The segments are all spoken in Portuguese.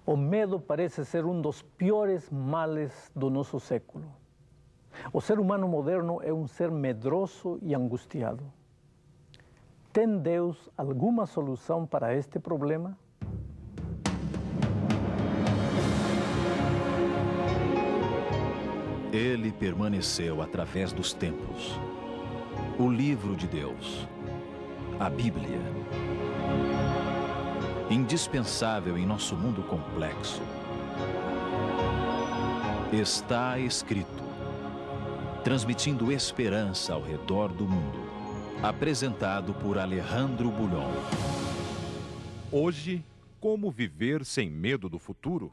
O medo parece ser um dos piores males do nosso século. O ser humano moderno é um ser medroso e angustiado. Tem Deus alguma solução para este problema? Ele permaneceu através dos tempos. O livro de Deus, a Bíblia. Indispensável em nosso mundo complexo. Está escrito, transmitindo esperança ao redor do mundo. Apresentado por Alejandro Bulhon. Hoje, como viver sem medo do futuro?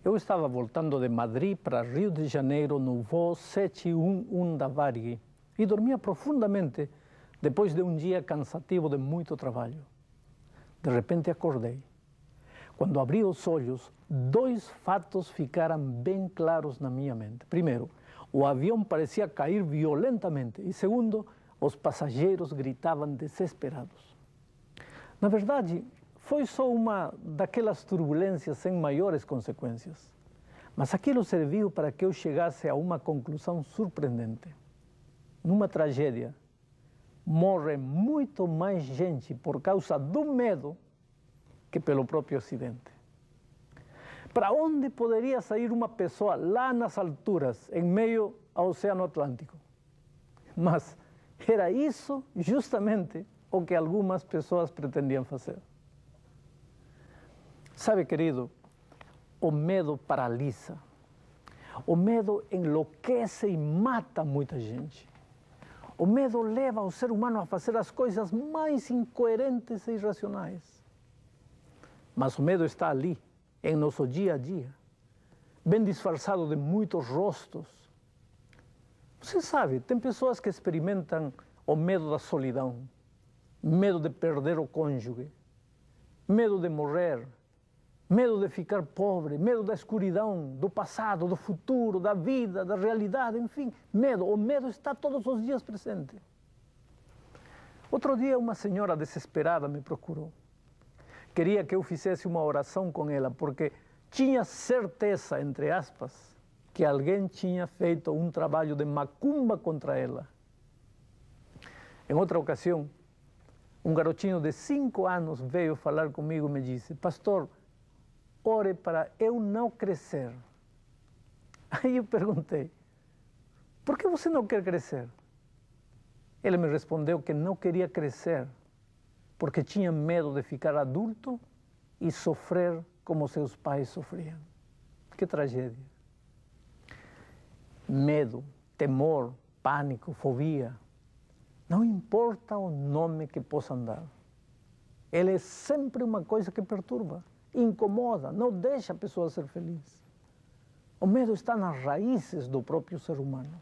Eu estava voltando de Madrid para Rio de Janeiro no voo 711 da Varig e dormia profundamente depois de um dia cansativo de muito trabalho. De repente acordei. Quando abri os olhos, dois fatos ficaram bem claros na minha mente. Primeiro, o avião parecia cair violentamente e segundo, os passageiros gritavam desesperados. Na verdade, foi só uma daquelas turbulências sem maiores consequências. Mas aquilo serviu para que eu chegasse a uma conclusão surpreendente. Numa tragédia, morre muito mais gente por causa do medo que pelo próprio acidente. Para onde poderia sair uma pessoa lá nas alturas, em meio ao Oceano Atlântico? Mas era isso justamente o que algumas pessoas pretendiam fazer. Sabe, querido, o medo paralisa. O medo enlouquece e mata muita gente. O medo leva o ser humano a fazer as coisas mais incoerentes e irracionais. Mas o medo está ali, em nosso dia a dia, bem disfarçado de muitos rostos. Você sabe, tem pessoas que experimentam o medo da solidão, medo de perder o cônjuge, medo de morrer, medo de ficar pobre, medo da escuridão, do passado, do futuro, da vida, da realidade, enfim, medo. O medo está todos os dias presente. Outro dia uma senhora desesperada me procurou. Queria que eu fizesse uma oração com ela, porque tinha certeza, entre aspas, que alguém tinha feito um trabalho de macumba contra ela. Em outra ocasião, um garotinho de 5 anos veio falar comigo e me disse: pastor, ore para eu não crescer. Aí eu perguntei: por que você não quer crescer? Ele me respondeu que não queria crescer porque tinha medo de ficar adulto e sofrer como seus pais sofriam. Que tragédia. Medo, temor, pânico, fobia. Não importa o nome que possam dar. Ele é sempre uma coisa que perturba, incomoda, não deixa a pessoa ser feliz. O medo está nas raízes do próprio ser humano.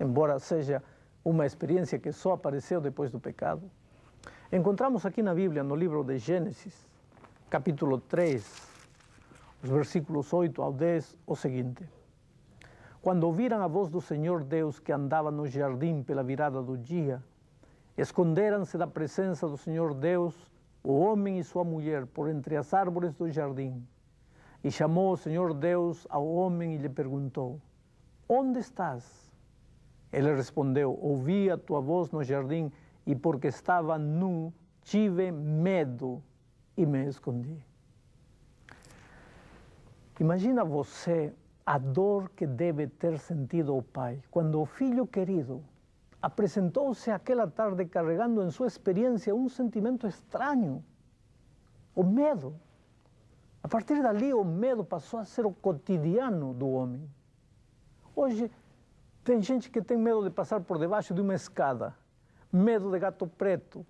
Embora seja uma experiência que só apareceu depois do pecado, encontramos aqui na Bíblia, no livro de Gênesis, capítulo 3, os versículos 8 ao 10, o seguinte: quando ouviram a voz do Senhor Deus que andava no jardim pela virada do dia, esconderam-se da presença do Senhor Deus o homem e sua mulher por entre as árvores do jardim. E chamou o Senhor Deus ao homem e lhe perguntou: onde estás? Ele respondeu: ouvi a tua voz no jardim e porque estava nu, tive medo e me escondi. Imagina você a dor que deve ter sentido o pai quando o filho querido apresentou-se aquela tarde carregando em sua experiência um sentimento estranho, o medo. A partir dali, o medo passou a ser o cotidiano do homem. Hoje, tem gente que tem medo de passar por debaixo de uma escada, medo de gato preto,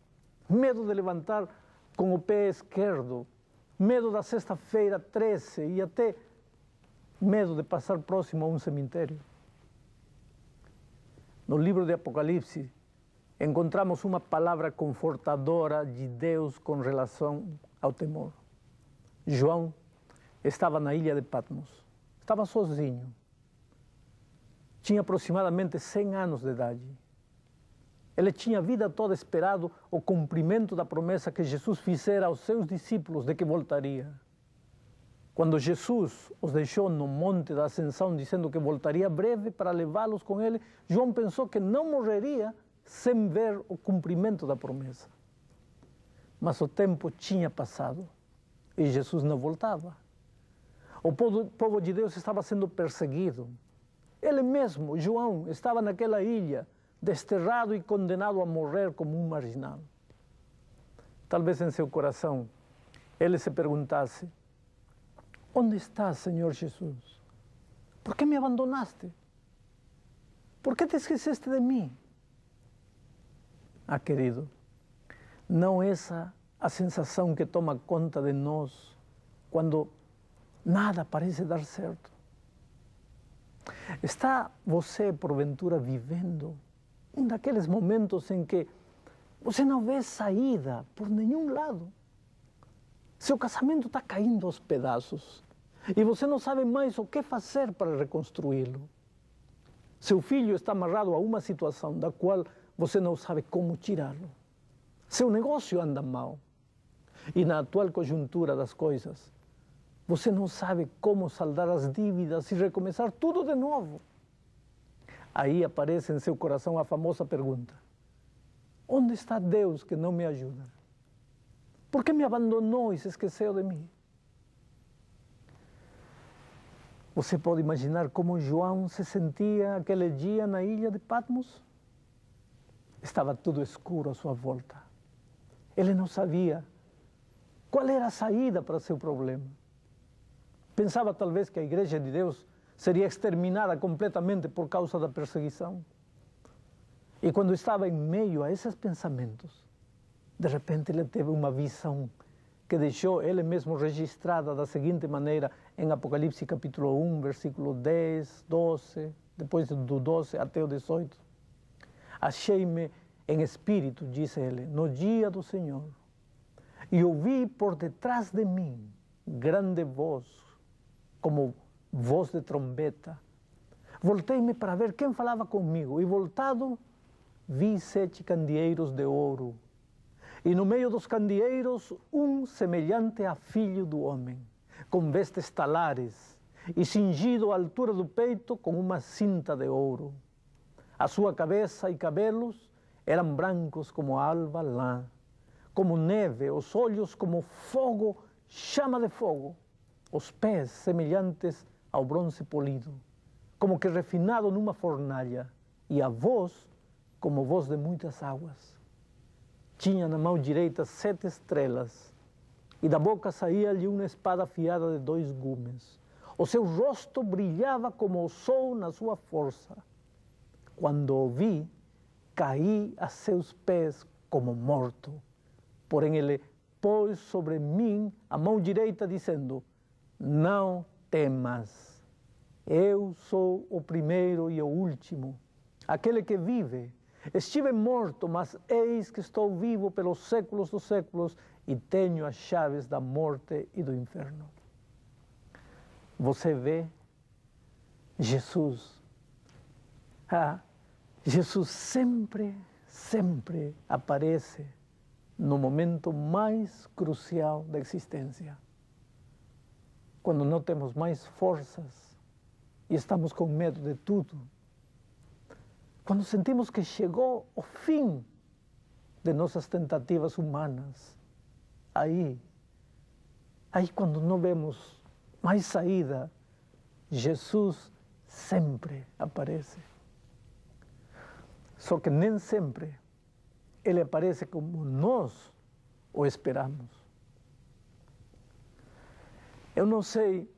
medo de levantar com o pé esquerdo, medo da sexta-feira 13 e até medo de passar próximo a um cemitério. No livro de Apocalipse, encontramos uma palavra confortadora de Deus com relação ao temor. João estava na ilha de Patmos, estava sozinho. Tinha aproximadamente 100 anos de idade. Ele tinha a vida toda esperado o cumprimento da promessa que Jesus fizera aos seus discípulos de que voltaria. Quando Jesus os deixou no Monte da Ascensão, dizendo que voltaria breve para levá-los com ele, João pensou que não morreria sem ver o cumprimento da promessa. Mas o tempo tinha passado e Jesus não voltava. O povo de Deus estava sendo perseguido. Ele mesmo, João, estava naquela ilha, desterrado e condenado a morrer como um marginal. Talvez em seu coração ele se perguntasse: onde estás, Senhor Jesus? Por que me abandonaste? Por que te esqueceste de mim? Ah, querido, não essa a sensação que toma conta de nós quando nada parece dar certo? Está você, porventura, vivendo um daqueles momentos em que você não vê saída por nenhum lado? Seu casamento está caindo aos pedaços e você não sabe mais o que fazer para reconstruí-lo. Seu filho está amarrado a uma situação da qual você não sabe como tirá-lo. Seu negócio anda mal e na atual conjuntura das coisas, você não sabe como saldar as dívidas e recomeçar tudo de novo. Aí aparece em seu coração a famosa pergunta: onde está Deus que não me ajuda? Por que me abandonou e se esqueceu de mim? Você pode imaginar como João se sentia aquele dia na ilha de Patmos? Estava tudo escuro à sua volta. Ele não sabia qual era a saída para seu problema. Pensava talvez que a Igreja de Deus seria exterminada completamente por causa da perseguição. E quando estava em meio a esses pensamentos, de repente ele teve uma visão que deixou ele mesmo registrada da seguinte maneira em Apocalipse capítulo 1, versículo 10, 12, depois do 12 até o 18. Achei-me em espírito, disse ele, no dia do Senhor, e ouvi por detrás de mim grande voz, como voz de trombeta. Voltei-me para ver quem falava comigo, e voltado, vi 7 candeeiros de ouro, e no meio dos candeeiros um semelhante a filho do homem, com vestes talares, e cingido à altura do peito com uma cinta de ouro. A sua cabeça e cabelos eram brancos como a alva lã, como neve, os olhos como fogo, chama de fogo, os pés semelhantes ao bronze polido, como que refinado numa fornalha, e a voz como voz de muitas águas. Tinha na mão direita 7 estrelas, e da boca saía-lhe uma espada afiada de 2 gumes. O seu rosto brilhava como o sol na sua força. Quando o vi, caí a seus pés como morto. Porém ele pôs sobre mim a mão direita, dizendo: não temas, eu sou o primeiro e o último, aquele que vive. Estive morto, mas eis que estou vivo pelos séculos dos séculos e tenho as chaves da morte e do inferno. Você vê Jesus. Jesus sempre aparece no momento mais crucial da existência. Quando não temos mais forças e estamos com medo de tudo. Quando sentimos que chegou o fim de nossas tentativas humanas. Aí quando não vemos mais saída, Jesus sempre aparece. Só que nem sempre ele aparece como nós o esperamos. Eu não sei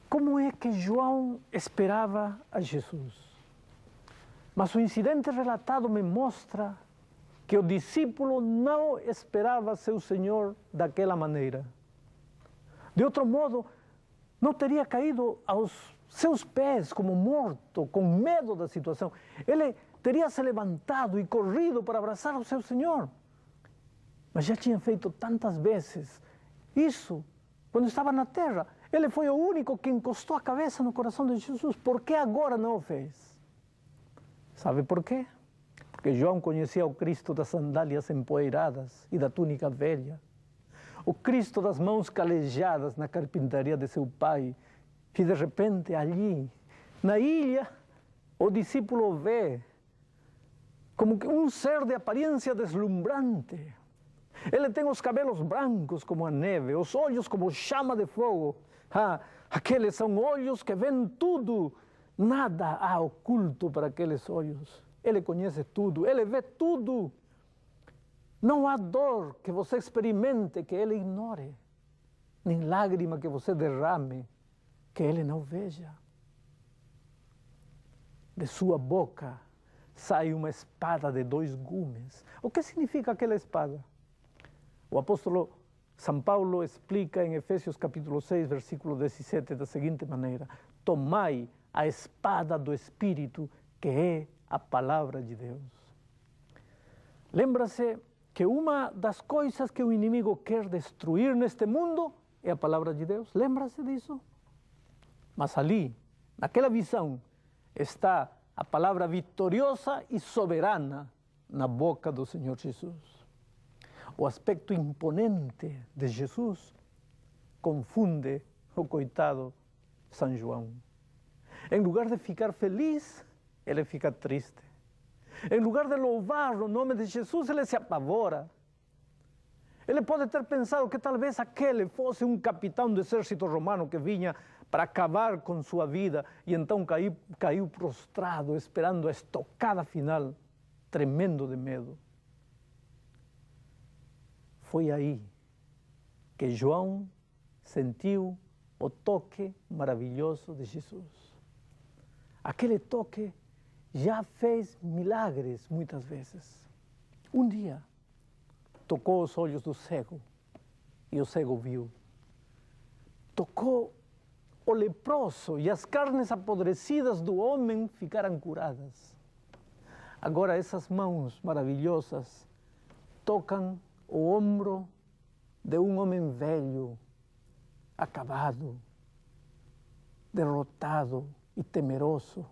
como é que João esperava a Jesus. Mas o incidente relatado me mostra que o discípulo não esperava seu Senhor daquela maneira. De outro modo, não teria caído aos seus pés como morto, com medo da situação. Ele teria se levantado e corrido para abraçar o seu Senhor. Mas já tinha feito tantas vezes isso quando estava na terra. Ele foi o único que encostou a cabeça no coração de Jesus. Por que agora não o fez? Sabe por quê? Porque João conhecia o Cristo das sandálias empoeiradas e da túnica velha. O Cristo das mãos calejadas na carpintaria de seu pai, que de repente ali, na ilha, o discípulo vê como que um ser de aparência deslumbrante. Ele tem os cabelos brancos como a neve, os olhos como chama de fogo. Aqueles são olhos que veem tudo. Nada há oculto para aqueles olhos. Ele conhece tudo, ele vê tudo. Não há dor que você experimente que ele ignore, nem lágrima que você derrame que ele não veja. De sua boca sai uma espada de 2 gumes. O que significa aquela espada? O apóstolo São Paulo explica em Efésios capítulo 6, versículo 17, da seguinte maneira: tomai a espada do Espírito, que é a palavra de Deus. Lembra-se que uma das coisas que o inimigo quer destruir neste mundo é a palavra de Deus? Lembra-se disso? Mas ali, naquela visão, está a palavra vitoriosa e soberana na boca do Senhor Jesus. O aspecto imponente de Jesus confunde o coitado São João. Em lugar de ficar feliz, ele fica triste. Em lugar de louvar o nome de Jesus, ele se apavora. Ele pode ter pensado que talvez aquele fosse um capitão do exército romano que vinha para acabar com sua vida e então caiu prostrado, esperando a estocada final, tremendo de medo. Foi aí que João sentiu o toque maravilhoso de Jesus. Aquele toque já fez milagres muitas vezes. Um dia, tocou os olhos do cego e o cego viu. Tocou o leproso e as carnes apodrecidas do homem ficaram curadas. Agora essas mãos maravilhosas tocam o ombro de um homem velho, acabado, derrotado e temeroso.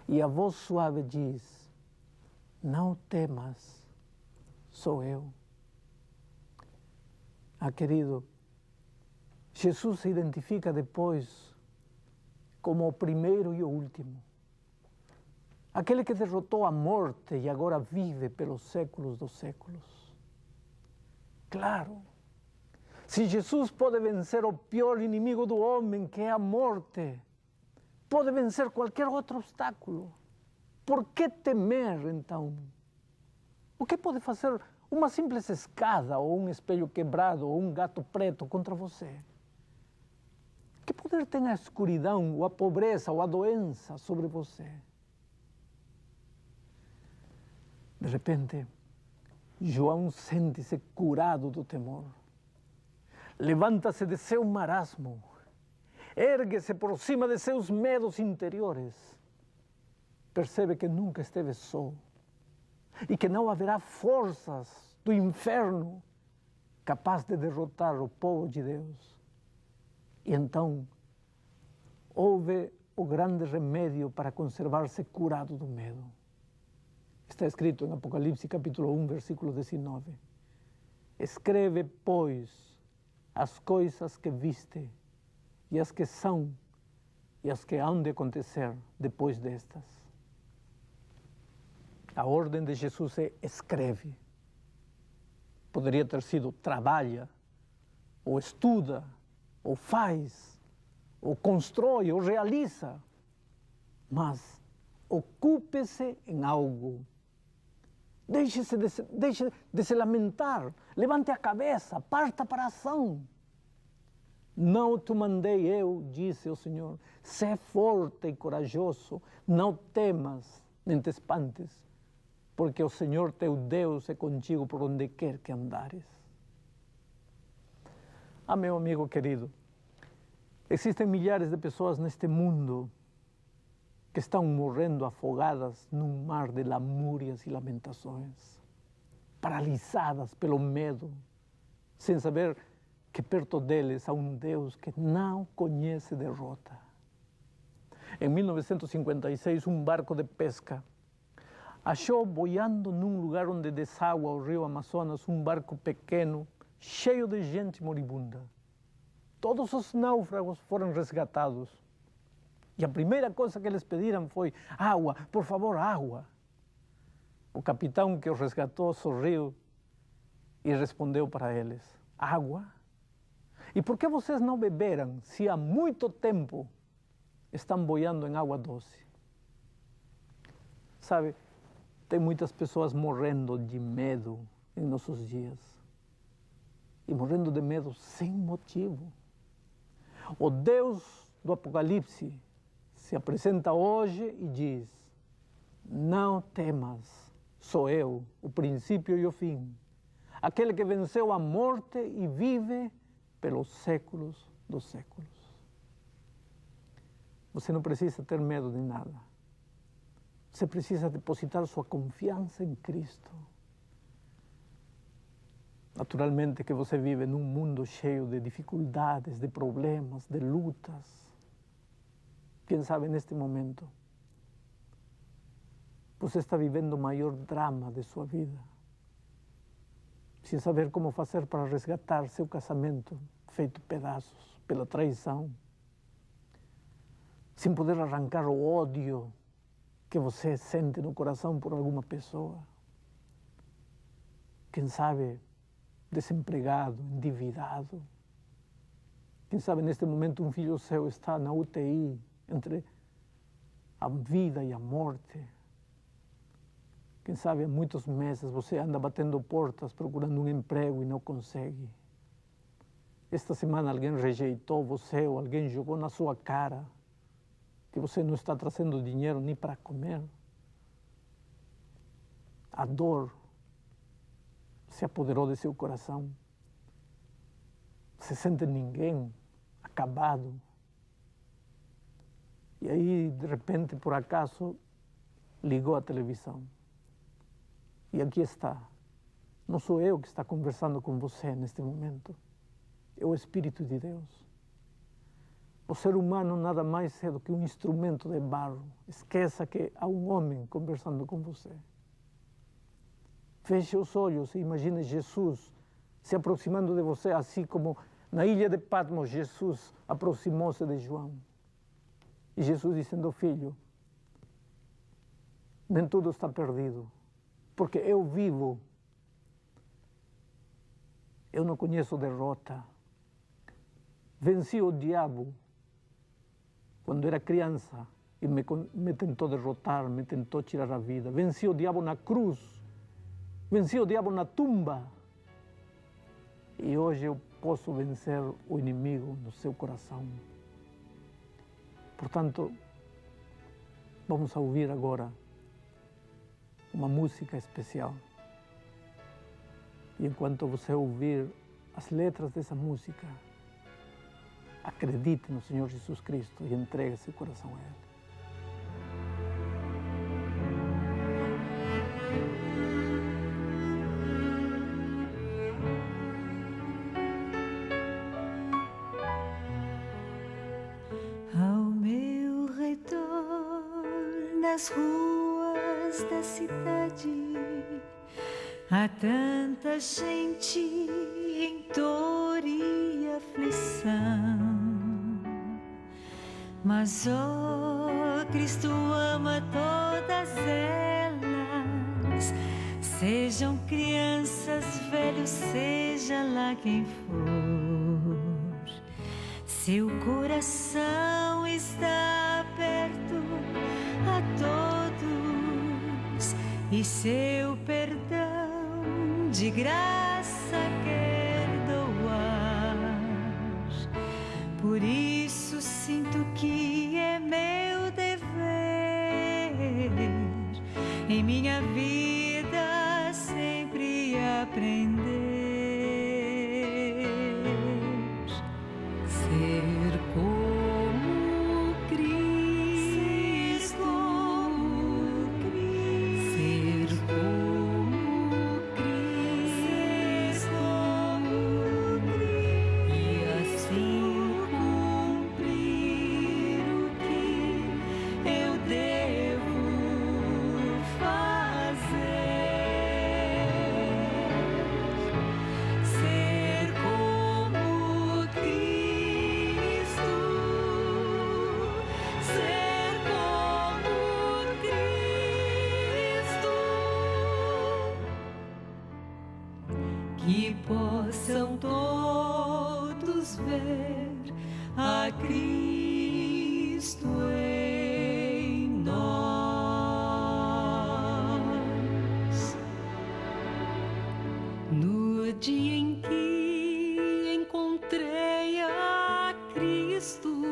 E a voz suave diz: não temas, sou eu. Querido, Jesus se identifica depois como o primeiro e o último. Aquele que derrotou a morte e agora vive pelos séculos dos séculos. Claro, se Jesus pode vencer o pior inimigo do homem, que é a morte, pode vencer qualquer outro obstáculo. Por que temer, então? O que pode fazer uma simples escada, ou um espelho quebrado, ou um gato preto contra você? Que poder tem a escuridão, ou a pobreza, ou a doença sobre você? De repente, João sente-se curado do temor. Levanta-se de seu marasmo, ergue-se por cima de seus medos interiores. Percebe que nunca esteve só e que não haverá forças do inferno capaz de derrotar o povo de Deus. E então houve o grande remédio para conservar-se curado do medo. Está escrito em Apocalipse capítulo 1, versículo 19. Escreve, pois, as coisas que viste, e as que são, e as que hão de acontecer depois destas. A ordem de Jesus é: escreve. Poderia ter sido trabalha, ou estuda, ou faz, ou constrói, ou realiza. Mas ocupe-se em algo. Deixe de se lamentar, levante a cabeça, parta para a ação. Não te mandei eu, disse o Senhor, sê forte e corajoso, não temas, nem te espantes, porque o Senhor teu Deus é contigo por onde quer que andares. Meu amigo querido, existem milhares de pessoas neste mundo que estão morrendo afogadas num mar de lamúrias e lamentações, paralisadas pelo medo, sem saber que perto deles há um Deus que não conhece derrota. Em 1956, um barco de pesca achou boiando num lugar onde deságua o rio Amazonas um barco pequeno, cheio de gente moribunda. Todos os náufragos foram resgatados. E a primeira coisa que eles pediram foi água, por favor, água. O capitão que os resgatou sorriu e respondeu para eles: água? E por que vocês não beberam se há muito tempo estão boiando em água doce? Sabe, tem muitas pessoas morrendo de medo em nossos dias. E morrendo de medo sem motivo. O Deus do Apocalipse se apresenta hoje e diz: não temas, sou eu, o princípio e o fim, aquele que venceu a morte e vive pelos séculos dos séculos. Você não precisa ter medo de nada. Você precisa depositar sua confiança em Cristo. Naturalmente que você vive num mundo cheio de dificuldades, de problemas, de lutas. Quem sabe neste momento você está vivendo o maior drama de sua vida, sem saber como fazer para resgatar seu casamento feito pedaços pela traição, sem poder arrancar o ódio que você sente no coração por alguma pessoa. Quem sabe desempregado, endividado. Quem sabe neste momento um filho seu está na UTI, entre a vida e a morte. Quem sabe há muitos meses você anda batendo portas procurando um emprego e não consegue. Esta semana alguém rejeitou você ou alguém jogou na sua cara que você não está trazendo dinheiro nem para comer. A dor se apoderou de seu coração. Você sente ninguém, acabado. E aí, de repente, por acaso, ligou a televisão. E aqui está. Não sou eu que está conversando com você neste momento. É o Espírito de Deus. O ser humano nada mais é do que um instrumento de barro. Esqueça que há um homem conversando com você. Feche os olhos e imagine Jesus se aproximando de você, assim como na ilha de Patmos Jesus aproximou-se de João. E Jesus dizendo: filho, nem tudo está perdido, porque eu vivo. Eu não conheço derrota. Venci o diabo quando era criança e me tentou derrotar, me tentou tirar a vida. Venci o diabo na cruz, venci o diabo na tumba. E hoje eu posso vencer o inimigo no seu coração. Portanto, vamos ouvir agora uma música especial. E enquanto você ouvir as letras dessa música, acredite no Senhor Jesus Cristo e entregue seu coração a Ele. Nas ruas da cidade há tanta gente em dor e aflição, mas ó, Cristo ama todas elas, sejam crianças, velhos, seja lá quem for. Seu coração está aberto a todos e seu perdão de graça quer doar. Por isso sinto que é meu dever em minha vida sempre aprender. Ser como Cristo, ser como Cristo, e assim cumprir o que eu devo fazer. que possam todos ver a Cristo em nós. No dia em que encontrei a Cristo,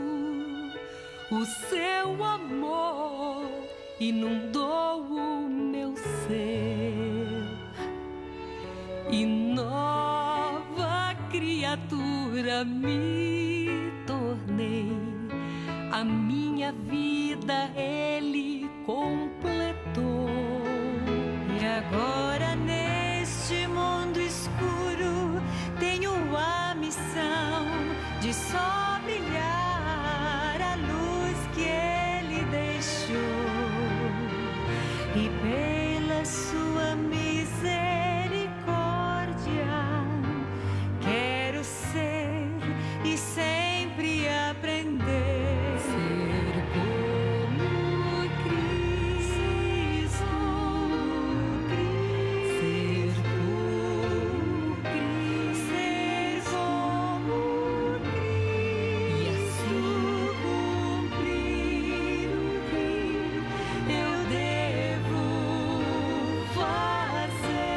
o seu amor inundou o meu ser, e nova criatura me tornei. A minha vida Ele completou. E agora neste mundo escuro tenho a missão de só brilhar a luz que Ele deixou, e pela sua misericórdia quero ser e sempre aprender. Ser como Cristo, ser como Cristo, ser como Cristo, e assim cumprir o que eu devo fazer.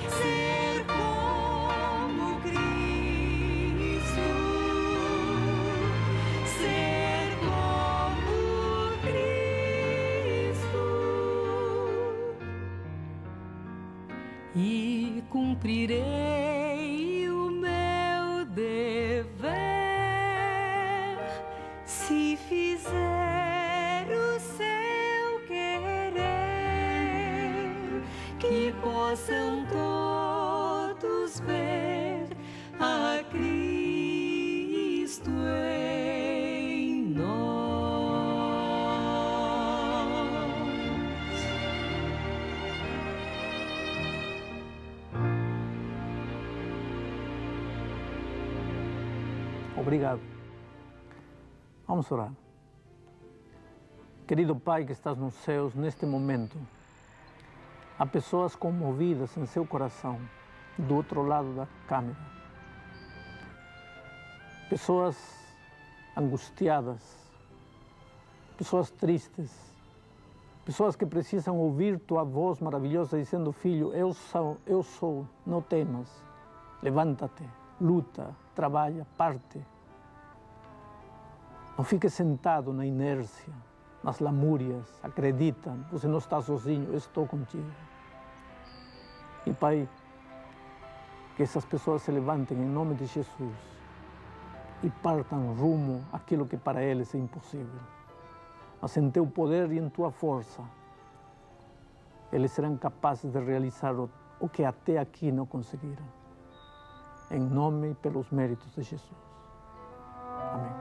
Ser como Cristo, ser como Cristo, e cumprirei o meu dever se fizer o seu querer, que possam todos ver a Cristo em nós. Obrigado. Vamos orar. Querido Pai que estás nos céus, neste momento, há pessoas comovidas em seu coração, do outro lado da câmera. Pessoas angustiadas, pessoas tristes, pessoas que precisam ouvir tua voz maravilhosa dizendo: filho, eu sou, não temas, levanta-te, luta, trabalha, parte. Não fique sentado na inércia, nas lamúrias, acredita, você não está sozinho, eu estou contigo. E Pai, que essas pessoas se levantem em nome de Jesus e partam rumo àquilo que para eles é impossível. Mas em teu poder e em tua força, eles serão capazes de realizar o que até aqui não conseguiram. Em nome e pelos méritos de Jesus. Amém.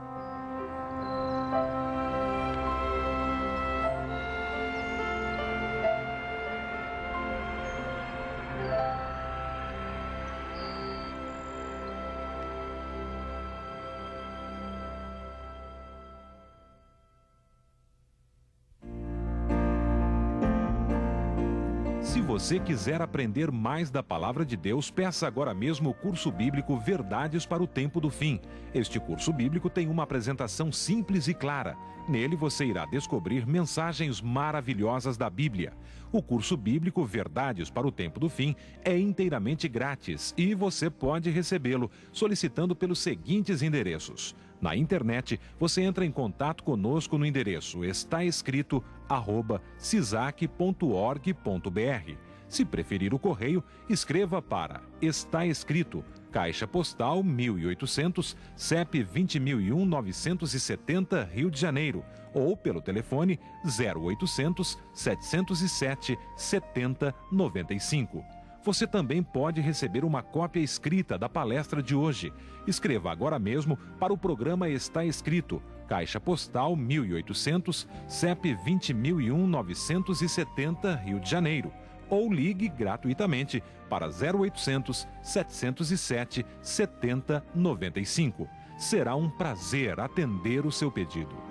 Se você quiser aprender mais da Palavra de Deus, peça agora mesmo o curso bíblico Verdades para o Tempo do Fim. Este curso bíblico tem uma apresentação simples e clara. Nele você irá descobrir mensagens maravilhosas da Bíblia. O curso bíblico Verdades para o Tempo do Fim é inteiramente grátis e você pode recebê-lo solicitando pelos seguintes endereços. Na internet, você entra em contato conosco no endereço estaescrito@cisac.org.br. Se preferir o correio, escreva para Está Escrito, Caixa Postal 1800, CEP 20.001-970, Rio de Janeiro, ou pelo telefone 0800 707 7095. Você também pode receber uma cópia escrita da palestra de hoje. Escreva agora mesmo para o programa Está Escrito, Caixa Postal 1800, CEP 20.001-970, Rio de Janeiro. Ou ligue gratuitamente para 0800 707 7095. Será um prazer atender o seu pedido.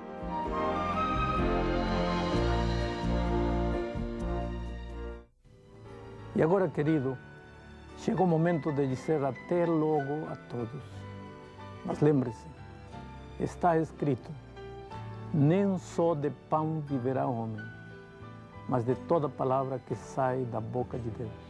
E agora, querido, chegou o momento de dizer até logo a todos. Mas lembre-se, está escrito, nem só de pão viverá o homem, mas de toda palavra que sai da boca de Deus.